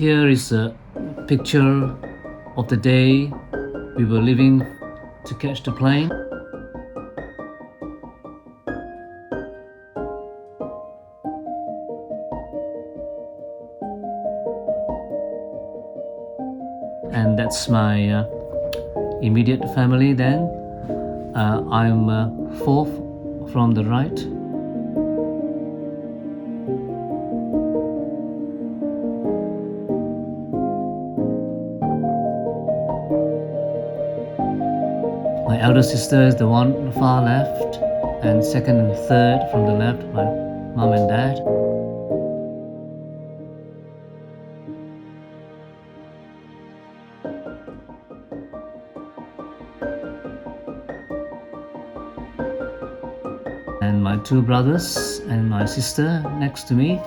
Here is a picture of the day we were leaving to catch the plane. And that's my immediate family then. I'm fourth from the right. My elder sister is the one on the far left, and second and third from the left, my mom and dad. And my two brothers and my sister next to me,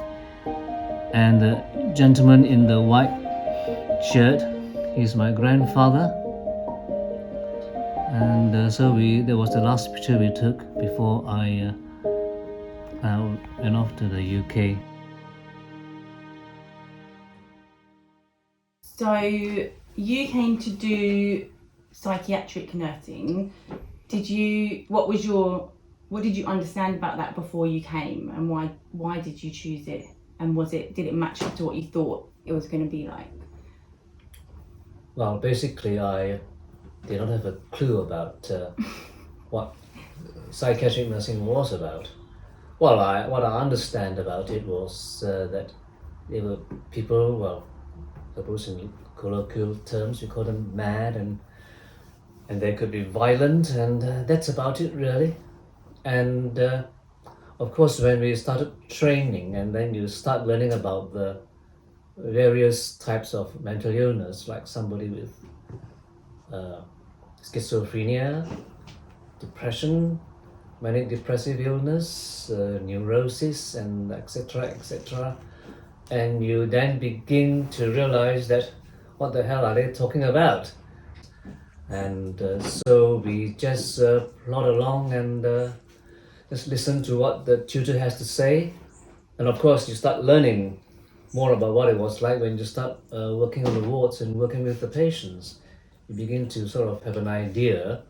and the gentleman in the white shirt, he's my grandfather. And that was the last picture we took before I went off to the UK. So you came to do psychiatric nursing. What did you understand about that before you came, and why did you choose it? And did it match up to what you thought it was going to be like? Well, basically, I did not have a clue about what psychiatric nursing was about. What I understand about it was that there were people, well, suppose in colloquial terms we call them mad, and they could be violent, and that's about it really. And of course, when we started training, and then you start learning about the various types of mental illness, like somebody with schizophrenia, depression, manic depressive illness, neurosis, and etc., etc. And you then begin to realize that what the hell are they talking about? And so we just plod along and just listen to what the tutor has to say. And of course, you start learning more about what it was like when you start working on the wards and working with the patients. You begin to sort of have an idea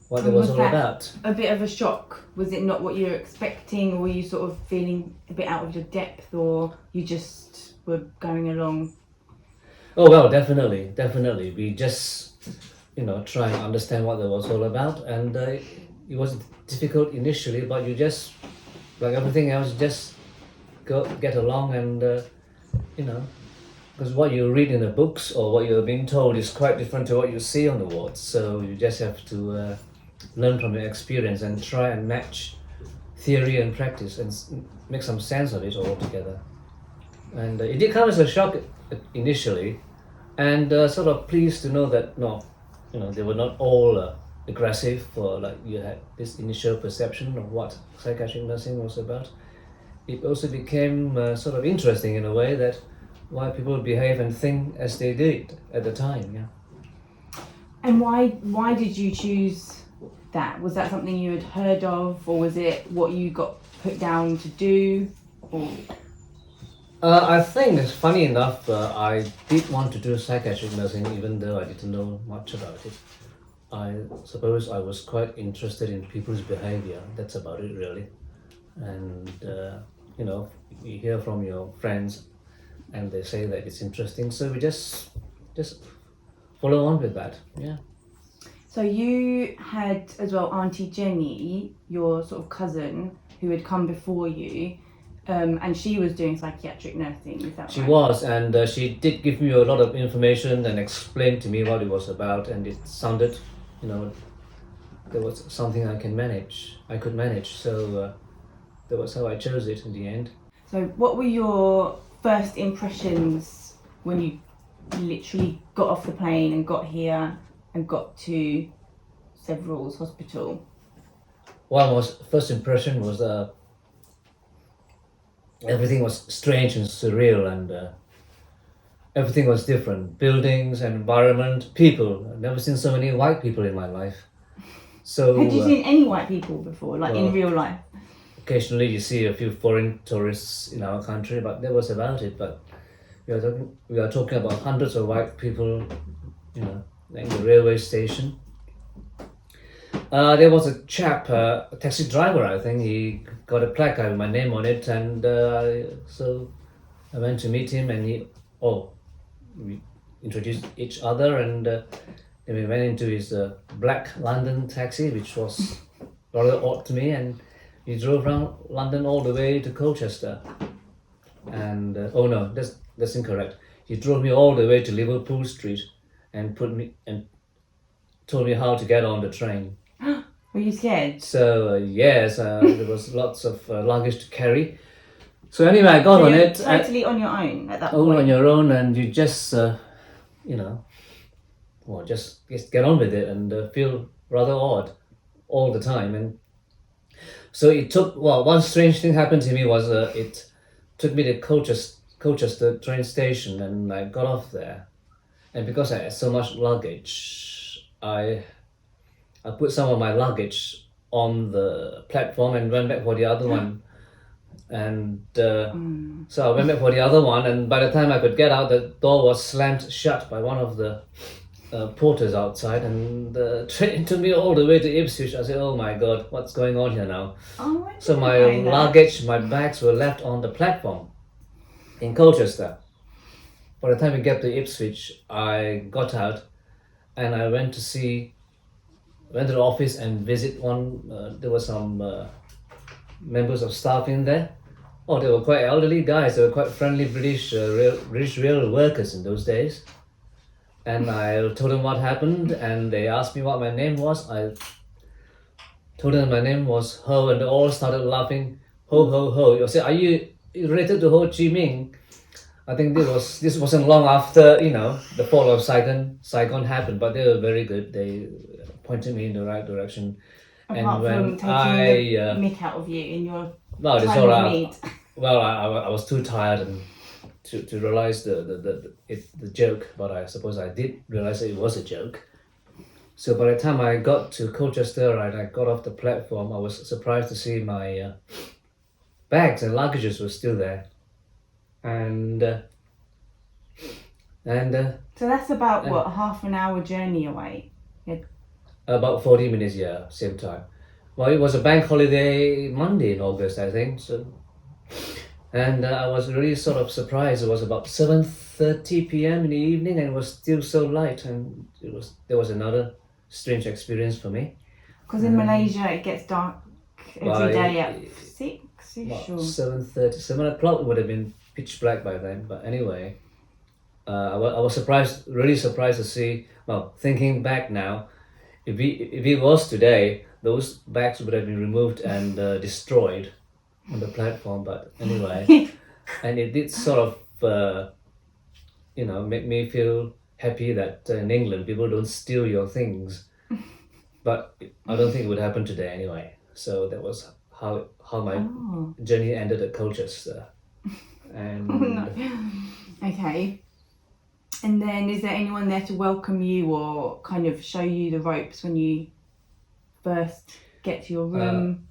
what it was all about. A bit of a shock? Was it not what you were expecting, or were you sort of feeling a bit out of your depth, or you just were going along? Oh well, definitely. We just, try and understand what it was all about, and it was difficult initially, but you just, like everything else, just get along, and because what you read in the books or what you're being told is quite different to what you see on the wards. So you just have to learn from your experience and try and match theory and practice and make some sense of it all together. And it did come as a shock initially, and sort of pleased to know that they were not all aggressive, or like you had this initial perception of what psychiatric nursing was about. It also became sort of interesting in a way that why people behave and think as they did at the time. Yeah. And why did you choose that? Was that something you had heard of, or was it what you got put down to do? Or I think it's funny enough, I did want to do psychiatric nursing even though I didn't know much about it. I suppose I was quite interested in people's behavior. That's about it really. And you hear from your friends and they say that it's interesting, so we just follow on with that. Yeah. so you had as well Auntie Jenny, your sort of cousin, who had come before you, and she was doing psychiatric nursing. Is that She right? was, and she did give me a lot of information and explain to me what it was about, and it sounded, there was something I could manage. So that was how I chose it in the end. So what were your first impressions when you literally got off the plane and got here and got to Several's Hospital? Well, my first impression was everything was strange and surreal, and everything was different. Buildings, environment, people. I've never seen so many white people in my life. So Had you seen any white people before, like in real life? occasionally you see a few foreign tourists in our country, but that was about it. But we are talking about hundreds of white people, in the railway station. There was a chap, a taxi driver, I think. He got a placard with my name on it, and so I went to meet him, and we introduced each other, and then we went into his black London taxi, which was rather odd to me, and he drove around London all the way to Colchester. And oh no, that's incorrect. He drove me all the way to Liverpool Street, and told me how to get on the train. Were you scared? So yes, there was lots of luggage to carry. So anyway, I got So on you're it. totally on your own at that All point. on your own, and you just just get on with it, and feel rather odd all the time. And so it took. Well, one strange thing happened to me was it took me to Colchester train station, and I got off there, and because I had so much luggage, I put some of my luggage on the platform and went back for the other one. And so I went back for the other one, and by the time I could get out, the door was slammed shut by one of the porters outside, and the train took me all the way to Ipswich. I said, "Oh my God, what's going on here now?" Oh, I So didn't my know that. luggage, my bags were left on the platform in Colchester. By the time we get to Ipswich, I got out, and I went to the office and visit one. There were some members of staff in there. Oh, they were quite elderly guys. They were quite friendly British rail workers in those days. And I told them what happened, and they asked me what my name was. I told them my name was Ho, and they all started laughing. Ho, ho, ho. You say, "Are you related to Ho Chi Minh?" I think this wasn't long after the fall of Saigon happened, but they were very good. They pointed me in the right direction. Apart from taking the mick out of you in your well, it's time all of right. need. Well, I was too tired and to realize the joke, but I suppose I did realize that it was a joke. So by the time I got to Colchester and I got off the platform, I was surprised to see my bags and luggages were still there, and So that's about what, half an hour journey away? about 40 minutes, yeah, same time. Well, it was a bank holiday Monday in August, I think. So, and I was really sort of surprised. It was about 7:30 p.m. in the evening, and it was still so light. And there was another strange experience for me. Because in Malaysia it gets dark every day at 6-ish or... 7:30, 7 o'clock. It would have been pitch black by then. But anyway, I was surprised, really surprised to see. Well, thinking back now, if it was today, those bags would have been removed and destroyed on the platform. But anyway, and it did sort of, make me feel happy that in England people don't steal your things. But I don't think it would happen today anyway. So that was how my journey ended at Colchester. And Okay. And then is there anyone there to welcome you or kind of show you the ropes when you first get to your room?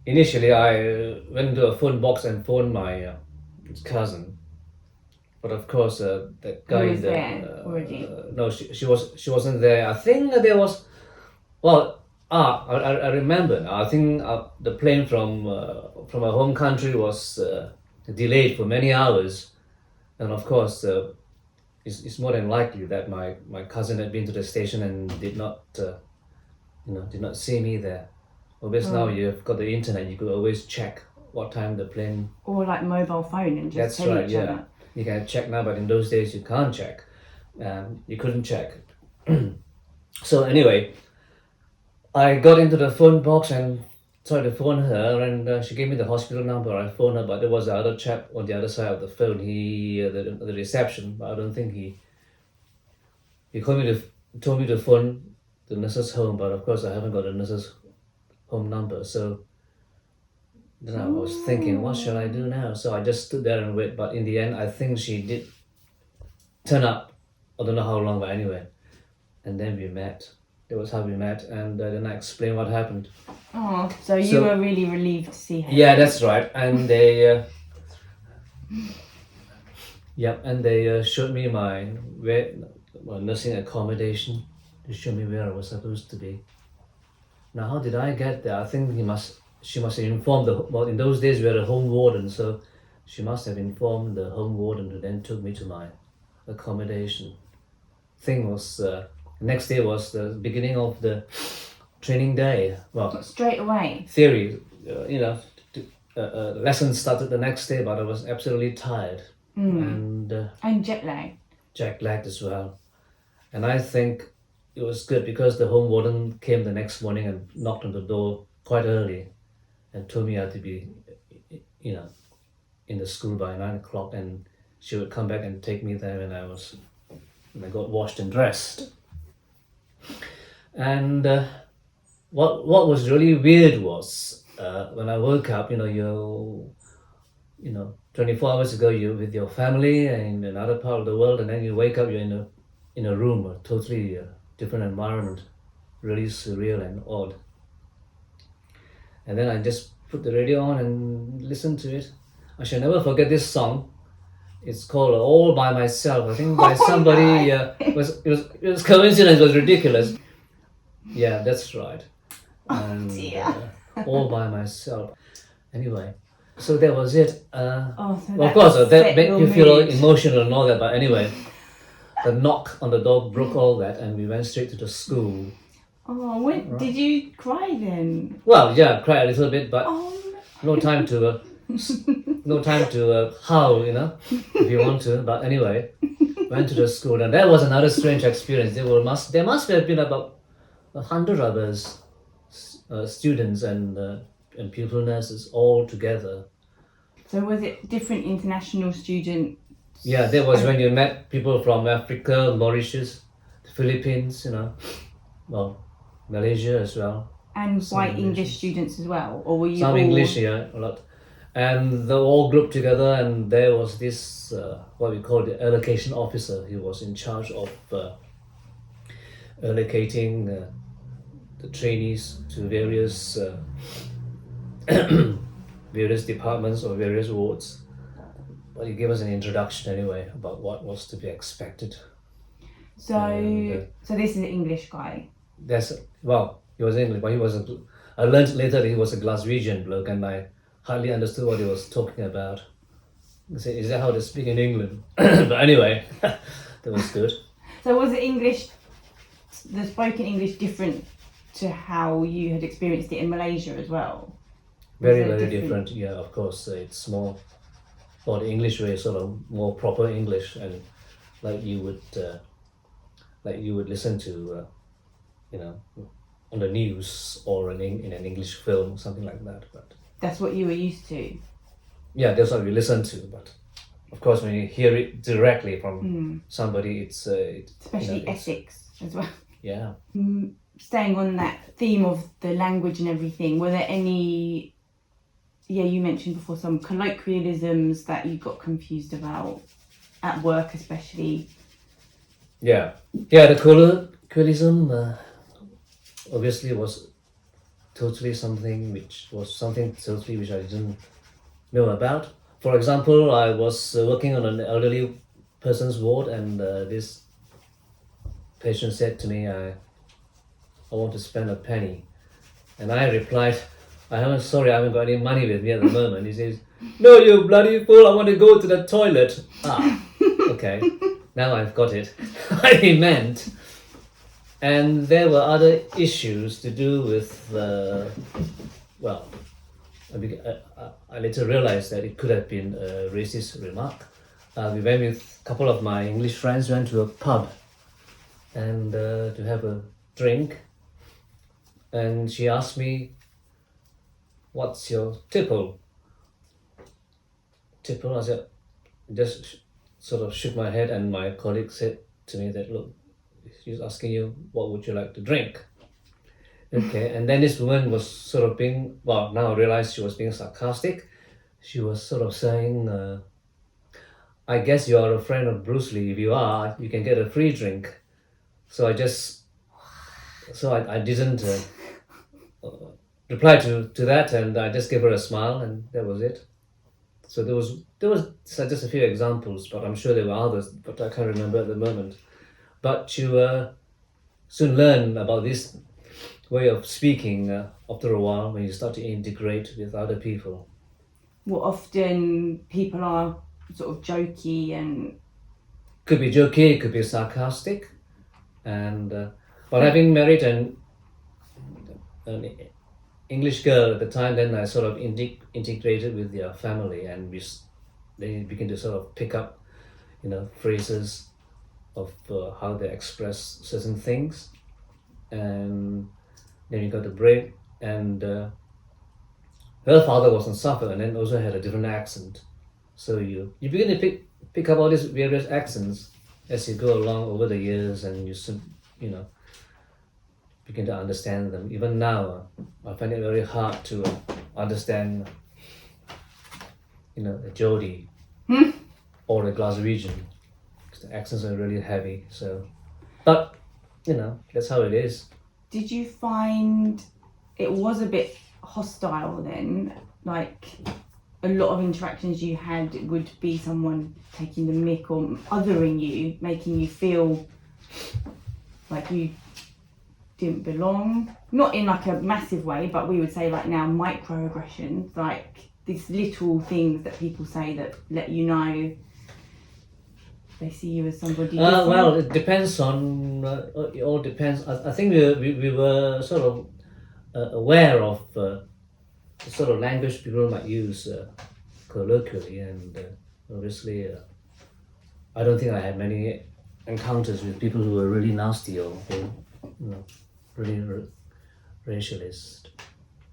Initially, I went into a phone box and phoned my cousin. But of course, that guy Who was there already? No, she wasn't there. I think there was. Well, I remember now. I think the plane from my home country was delayed for many hours, and of course, it's more than likely that my cousin had been to the station and did not see me there. Obviously, now you've got the internet. You could always check what time the plane. Or like mobile phone and just That's tell right. each Yeah, other. you can check now, but in those days you can't check. You couldn't check. So anyway, I got into the phone box and tried to phone her, and she gave me the hospital number. I phoned her, but there was the other chap on the other side of the phone. The reception, but I don't think he told me to phone the nurse's home, but of course I haven't got the nurse's home number. So then I was thinking, what shall I do now? So I just stood there and wait. But in the end, I think she did turn up. I don't know how long, but anyway. And then we met. That was how we met, and then I explained what happened. Oh, so you were really relieved to see her. Yeah, that's right. And Yep, and they showed me my nursing accommodation. They showed me where I was supposed to be. Now, how did I get there? I think she must have informed well, in those days we had a home warden, so she must have informed the home warden who then took me to my accommodation. Thing was, next day was the beginning of the training day. Well, Straight away. theory, lessons started the next day, but I was absolutely tired and jet lag. jet lagged as well. And I think it was good because the home warden came the next morning and knocked on the door quite early and told me I had to be, in the school by 9 o'clock, and she would come back and take me there when I got washed and dressed. And what was really weird was when I woke up, 24 hours ago you're with your family in another part of the world, and then you wake up, you're in a room, a totally different environment, really surreal and odd. And then I just put the radio on and listened to it. I shall never forget this song. It's called "All by Myself." I think by somebody. It was coincidence. It was ridiculous. Yeah, that's right. And, dear. All by myself. Anyway, so that was it. So well, of course, that made you feel mood. emotional and all that. But anyway, the knock on the door broke all that, and we went straight to the school. Oh, when did you cry then? Well, yeah, cry a little bit, but Oh, no time to howl, if you want to. But anyway, went to the school, and that was another strange experience. There must have been about 100 of us, students and pupil nurses all together. So was it different international students? Yeah, that was when you met people from Africa, Mauritius, the Philippines, well, Malaysia as well. And Some white English Malaysians. students as well, or were you Some all... English, yeah, a lot. And they all grouped together, and there was this, what we call the allocation officer. He was in charge of allocating the trainees to various various departments or various wards. But he gave us an introduction anyway about what was to be expected. So, so this is an English guy. He was English, but I learned later that he was a Glaswegian bloke, and I hardly understood what he was talking about. I said, is that how they speak in England? But anyway, that was good. So was it the spoken English different to how you had experienced it in Malaysia as well? Very, very different. Yeah, of course. It's more, the English way is sort of more proper English, and like you would listen to, on the news or in an English film, something like that. But that's what you were used to. Yeah, that's what we listen to. But of course, when you hear it directly from somebody, it's especially Essex as well. Yeah. Staying on that theme of the language and everything, were there any? Yeah, you mentioned before some colloquialisms that you got confused about at work, especially. Yeah, the colloquialism obviously was totally something which I didn't know about. For example, I was working on an elderly person's ward, and this patient said to me, I want to spend a penny. And I replied, I haven't got any money with me at the moment. He says, no, you bloody fool, I want to go to the toilet. Okay, now I've got it. What he meant. And there were other issues to do with, I later realized that it could have been a racist remark. We went with a couple of my English friends, went to a pub and to have a drink. And she asked me, what's your tipple? Tipple? I said, just sort of shook my head, and my colleague said to me that, look, she's asking you, what would you like to drink? Okay, and then this woman was sort of now I realize she was being sarcastic. She was sort of saying, I guess you are a friend of Bruce Lee. If you are, you can get a free drink. So I didn't reply to that, and I just gave her a smile, and that was it. So there was just a few examples, but I'm sure there were others, but I can't remember at the moment. But you soon learn about this way of speaking after a while when you start to integrate with other people. What often people are sort of jokey and Could be jokey, it could be sarcastic, and but having married an English girl at the time, then I sort of integrated with their family, and they begin to sort of pick up, phrases of how they express certain things, and then you got the break, and her father was in Suffolk, and then also had a different accent, so you begin to pick up all these various accents as you go along over the years, and you know begin to understand them. Even now, I find it very hard to understand, a Geordie or a Glaswegian, because the accents are really heavy. So, but that's how it is. did you find it was a bit hostile then? Like a lot of interactions you had would be someone taking the mick or othering you, making you feel like you didn't belong. Not in like a massive way, but we would say like now microaggressions, like these little things that people say that let you know they see you as somebody different. Well, it depends on. It all depends. I think we were sort of aware of the sort of language people might use colloquially, and obviously, I don't think I had many encounters with people who were really nasty or really racialist.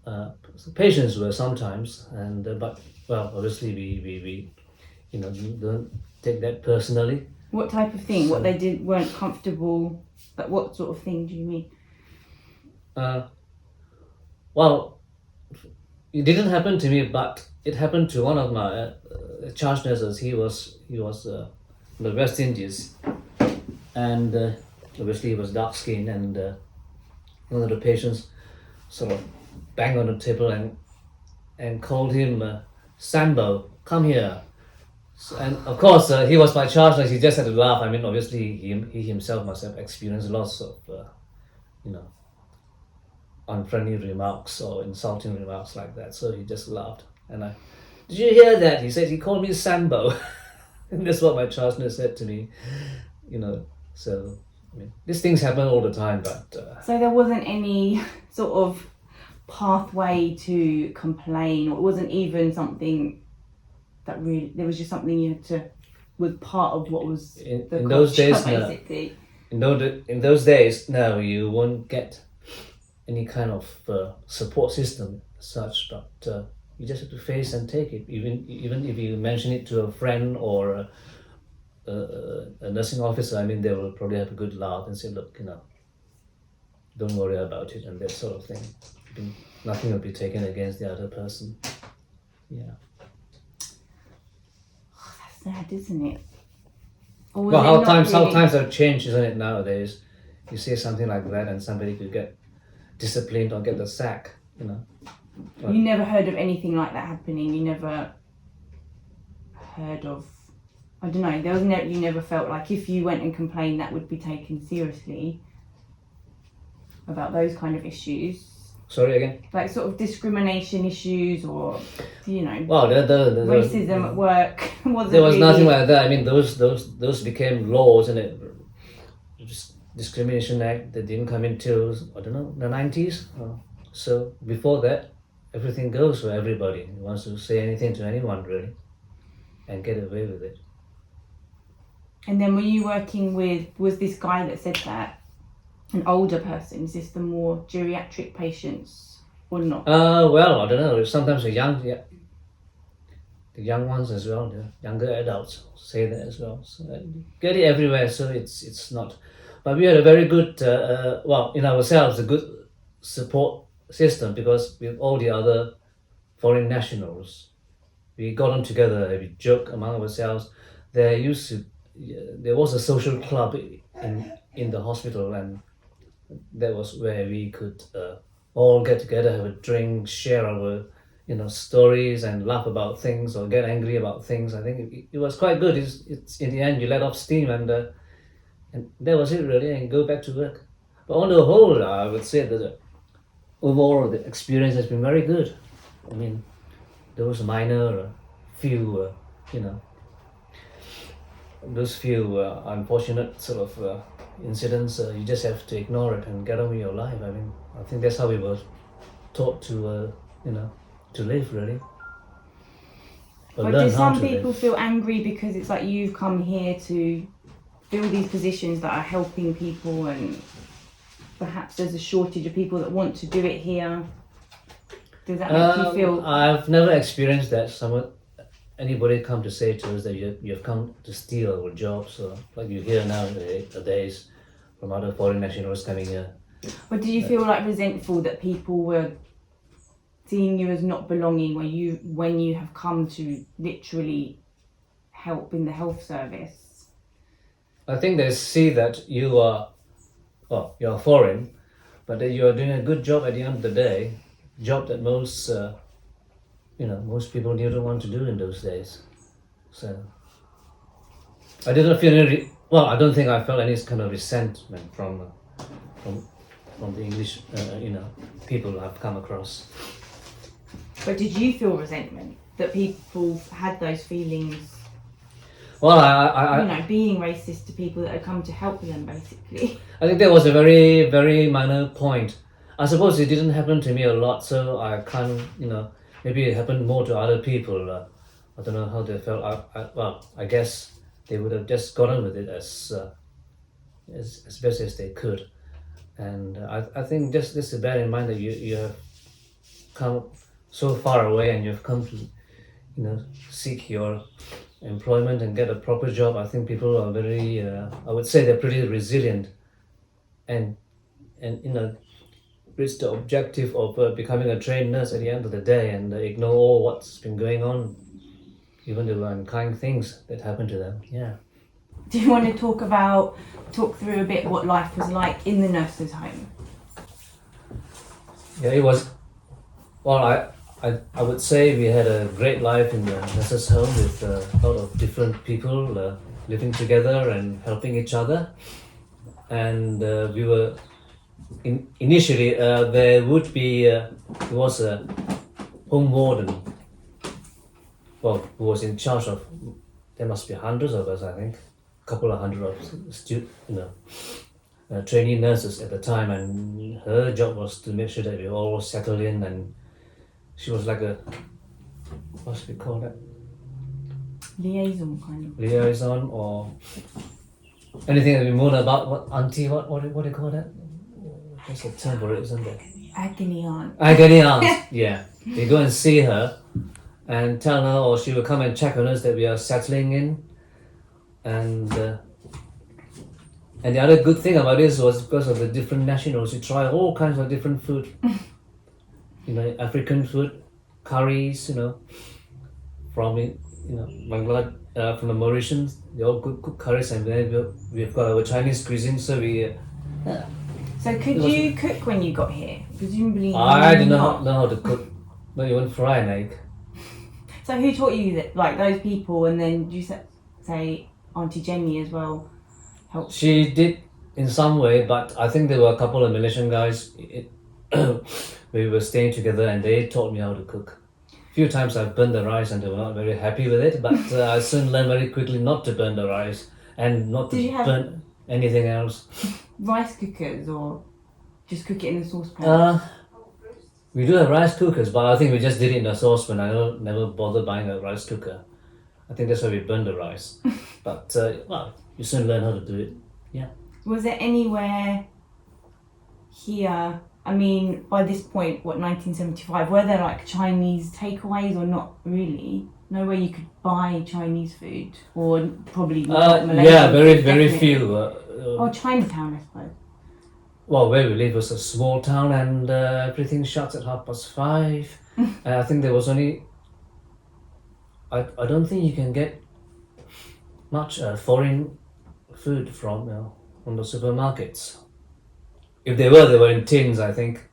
So patients were sometimes, and but obviously we don't take that personally. What type of thing? So- What they did weren't comfortable. Like what sort of thing do you mean? Well, it didn't happen to me, but it happened to one of my charge nurses. He was from the West Indies, and obviously he was dark skinned, and one of the patients sort of banged on the table and called him Sambo, come here. So, and of course, he was my charge nurse. He just had to laugh. I mean, obviously, he himself must have experienced lots of, unfriendly remarks or insulting remarks like that. So he just laughed. And did you hear that? He said he called me Sambo. And that's what my charge nurse said to me. So I mean, these things happen all the time, but So there wasn't any sort of pathway to complain, or it wasn't even something that really, there was just something you had to, was part of what was the in those culture, days, no. basically. In those days, no, you won't get any kind of support system as such, but you just have to face and take it. Even if you mention it to a friend or a nursing officer, I mean, they will probably have a good laugh and say, look, don't worry about it, and that sort of thing. Nothing will be taken against the other person. Yeah. That's sad, isn't it? Or was Well, it how not times really? have changed, isn't it, nowadays? You say something like that and somebody could get disciplined or get the sack, You never heard of anything like that happening. You never heard of, I don't know, you never felt like if you went and complained that would be taken seriously about those kind of issues, Sorry again? like sort of discrimination issues or Well, racism at work. Wasn't there was really, nothing like that. I mean, those became laws, and it discrimination act that didn't come into, I don't know, the 90s. So before that, everything goes for everybody. Who wants to say anything to anyone really, and get away with it. And then were you working with, was this guy that said that an older person? Is this the more geriatric patients or not? Well, I don't know. Sometimes the young ones as well, the younger adults say that as well. So you get it everywhere. So it's not. But we had a very good, in ourselves, a good support system, because with all the other foreign nationals, we got on together. We joke among ourselves. There was a social club in the hospital, and that was where we could all get together, have a drink, share our stories and laugh about things or get angry about things. I think it was quite good. It's in the end you let off steam and that was it really, and go back to work. But on the whole, I would say that overall the experience has been very good. I mean, those minor few, those few unfortunate sort of incidents, you just have to ignore it and get on with your life. I mean, I think that's how we were taught to, to live really. Or But learn do how some to people live. feel angry because it's like you've come here to fill these positions that are helping people, and perhaps there's a shortage of people that want to do it here? Does that make you feel? I've never experienced that. Anybody come to say to us that you've come to steal our jobs, or like you hear nowadays from other foreign nationals coming here. Or do you feel like resentful that people were seeing you as not belonging when you have come to literally help in the health service? I think they see that you're foreign, but that you are doing a good job at the end of the day, job that most people didn't want to do in those days. So I didn't feel any. I don't think I felt any kind of resentment from the English, people I've come across. But did you feel resentment that people had those feelings? Well, I Being racist to people that had come to help them, basically. I think that was a very, very minor point. I suppose it didn't happen to me a lot, so I can't, maybe it happened more to other people. I don't know how they felt. I guess they would have just got on with it as best as they could. And I think just to bear in mind that you have come so far away and you've come to, seek your employment and get a proper job. I think people are very, I would say they're pretty resilient, and reach the objective of becoming a trained nurse at the end of the day, and ignore all what's been going on, even the unkind things that happened to them. Yeah. Do you want to talk through a bit what life was like in the nurses' home? Yeah, it was. Well, I would say we had a great life in the nurses' home with a lot of different people living together and helping each other. And we were initially there was a home warden. Well, who was in charge of. There must be hundreds of us, I think, a couple of hundred of trainee nurses at the time, and her job was to make sure that we all settled in, and she was like a, what should we call that? Liaison, kind of. Liaison, or anything that we moan about. What auntie? What do you call that? There's a term for it, isn't there? Agony aunt. Agony aunt. Yeah, we go and see her, and tell her, or she will come and check on us that we are settling in, and the other good thing about this was because of the different nationals, you try all kinds of different food. African food, curries, from Bangladesh, from the Mauritians, they all cook curries, and then we've got our Chinese cuisine, so we. So could you cook when you got here? Presumably. I did not know how to cook, not even fry an egg. So who taught you that? Like those people, and then you say Auntie Jenny as well helped. She did in some way, but I think there were a couple of Malaysian guys. We were staying together, and they taught me how to cook. A few times I burned the rice, and they were not very happy with it. But I soon learned very quickly not to burn the rice and not to burn anything else. Rice cookers, or just cook it in the saucepan? We do have rice cookers, but I think we just did it in a saucepan. I never bothered buying a rice cooker. I think that's why we burned the rice. But you soon learn how to do it. Yeah. Was there anywhere here? I mean, by this point, 1975, were there like Chinese takeaways or not really? Nowhere you could buy Chinese food, or probably not Malaysian yeah, very food, very definitely. few. Or Chinatown, I suppose. Well, where we live was a small town, and everything shuts at 5:30. And I think there was only. I don't think you can get much foreign food from the supermarkets. If they were in tins, I think,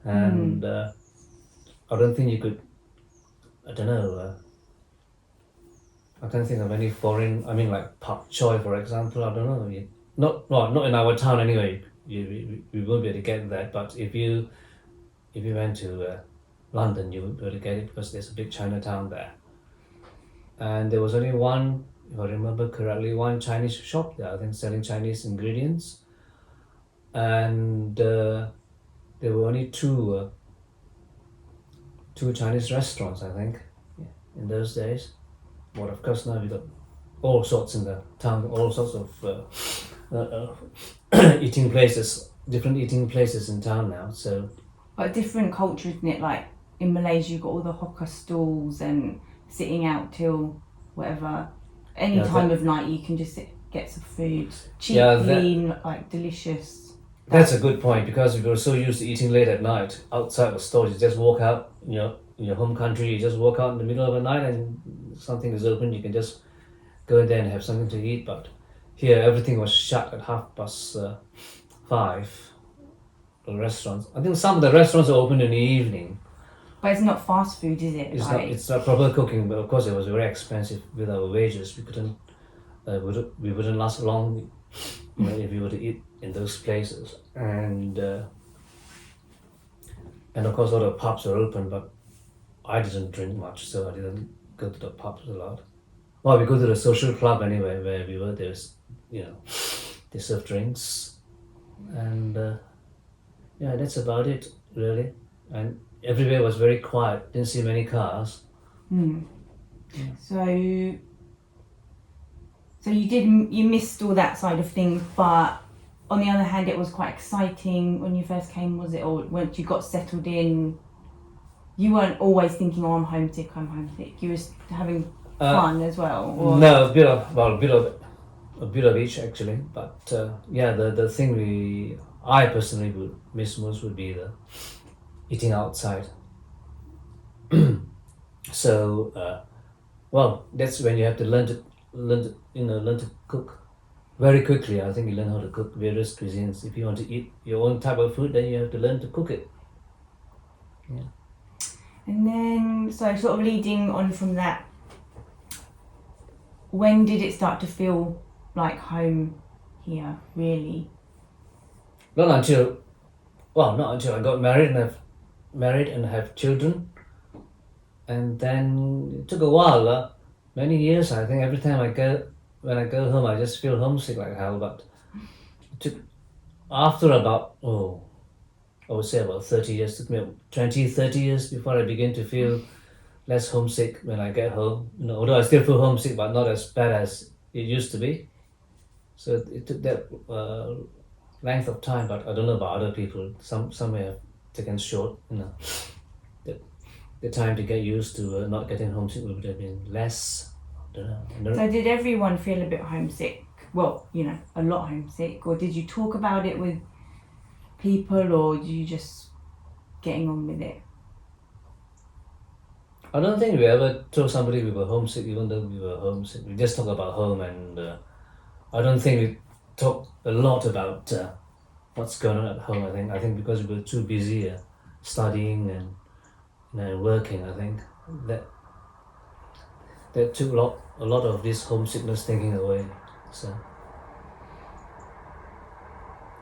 and I don't think you could I don't know. I can't think of any foreign. I mean, like pak choy, for example. I don't know. Not in our town anyway. We won't be able to get that. But if you went to London, you would be able to get it because there's a big Chinatown there. And there was only one, if I remember correctly, one Chinese shop there. I think selling Chinese ingredients. And there were only two Chinese restaurants, I think, in those days. But of course now we got all sorts in the town, all sorts of eating places, different eating places in town now. So, But a different culture, isn't it? Like in Malaysia, you've got all the hawker stalls and sitting out till whatever, any time of night you can just get some food, cheap, lean, like delicious. That's a good point, because we were so used to eating late at night outside the stores. You just walk out, in your home country, you just walk out in the middle of the night and something is open, you can just go in there and have something to eat. But here everything was shut at 5:30. The restaurants, I think some of the restaurants are open in the evening. But it's not fast food, is it? It's not proper cooking, but of course it was very expensive with our wages. We wouldn't last long, if we were to eat in those places. And of course all the pubs are open, but I didn't drink much, so I didn't go to the pubs a lot. Well, we go to the social club anyway, where we were. There's, they serve drinks, and that's about it really. And everywhere was very quiet. Didn't see many cars. So you missed all that side of things, but on the other hand, it was quite exciting when you first came, was it? Or once you got settled in, you weren't always thinking, "Oh, I'm homesick. You were having fun as well." Or? No, a bit of each actually. But the thing I personally would miss most would be the eating outside. So, that's when you have to learn to cook very quickly. I think you learn how to cook various cuisines. If you want to eat your own type of food, then you have to learn to cook it. Yeah. And then, so sort of leading on from that, when did it start to feel like home here, really? Not until I got married and have children. And then it took a while, many years. I think every time when I go home, I just feel homesick like hell. But it took, after about, I would say about 30 years, it took me 20, 30 years before I begin to feel less homesick when I get home. Although I still feel homesick, but not as bad as it used to be. So it took that length of time, but I don't know about other people. Some may have taken short, the time to get used to not getting homesick would have been less. I don't know. So did everyone feel a bit homesick? Well, a lot homesick, or did you talk about it with people, or did you just getting on with it? I don't think we ever told somebody we were homesick, even though we were homesick. We just talk about home, and I don't think we talk a lot about what's going on at home. I think because we were too busy studying and working. I think that took a lot of this homesickness thinking away. So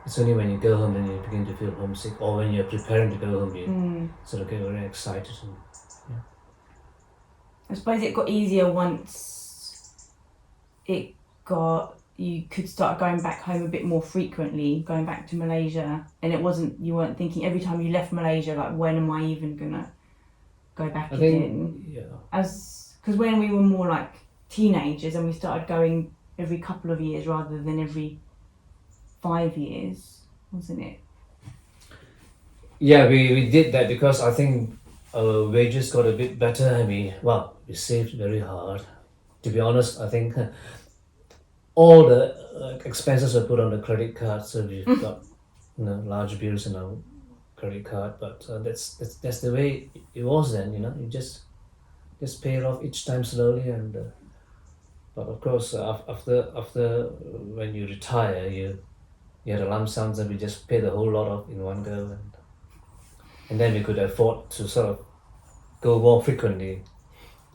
it's only when you go home then you begin to feel homesick, or when you're preparing to go home you sort of get very excited. I suppose it got easier once you could start going back home a bit more frequently, going back to Malaysia, and you weren't thinking every time you left Malaysia, like, when am I even gonna go back again? Because when we were more like teenagers and we started going every couple of years rather than every 5 years, wasn't it? Yeah, we did that because I think our wages got a bit better and we saved very hard. To be honest, I think all the expenses were put on the credit card, so we've got large bills in our credit card. But that's the way it was then. You just pay it off each time slowly, and but of course after when you retire, you had a lump sum, and we just pay the whole lot off in one go, and then we could afford to sort of go more frequently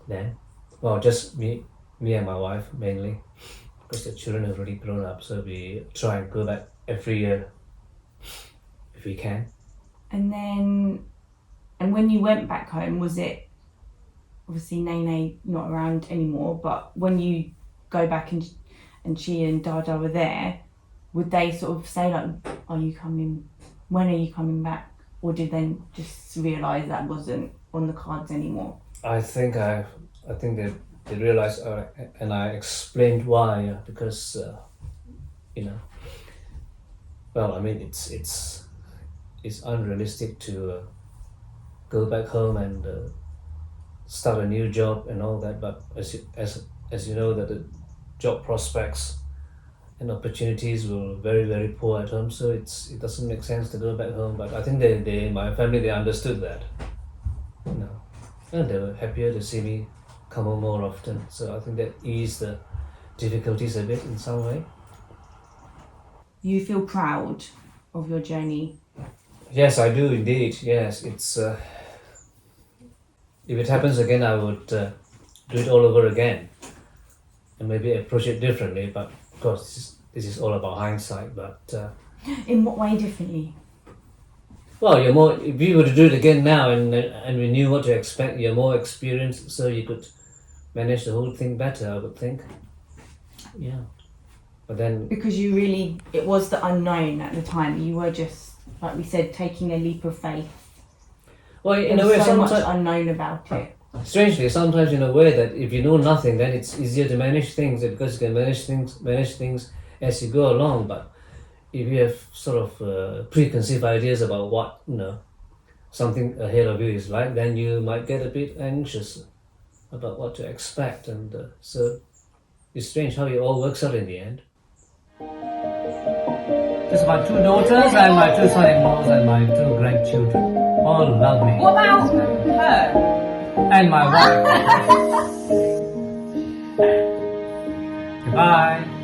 then. Well, just me and my wife mainly, because the children have already grown up. So we try and go back every year if we can. And when you went back home, was it obviously Nene not around anymore? But when you go back and she and Dada were there, would they sort of say like, "Are you coming? When are you coming back?" Or did they just realise that wasn't on the cards anymore? I think they realized, and I explained why. Because well, I mean, it's unrealistic to go back home and start a new job and all that. But as you know, that the job prospects and opportunities were very, very poor at home, so it doesn't make sense to go back home. But I think my family, they understood that, and they were happier to see me come home more often. So I think that eased the difficulties a bit in some way. You feel proud of your journey? Yes, I do indeed. Yes, it's if it happens again, I would do it all over again, and maybe approach it differently. But of course, this is all about hindsight. But In what way differently? well, you're more. If we were to do it again now, and we knew what to expect, you're more experienced, so you could manage the whole thing better, I would think. Yeah, but then Because it was the unknown at the time. You were just, like we said, taking a leap of faith. well, in There a way, was so much sometimes unknown about it. strangely, sometimes in a way that if you know nothing, then it's easier to manage things because you can manage things as you go along. But if you have sort of preconceived ideas about what something ahead of you is like, then you might get a bit anxious about what to expect, and so it's strange how it all works out in the end. Just my two daughters and my two son-in-laws and my two grandchildren. All love me. What about her? And my wife. Goodbye.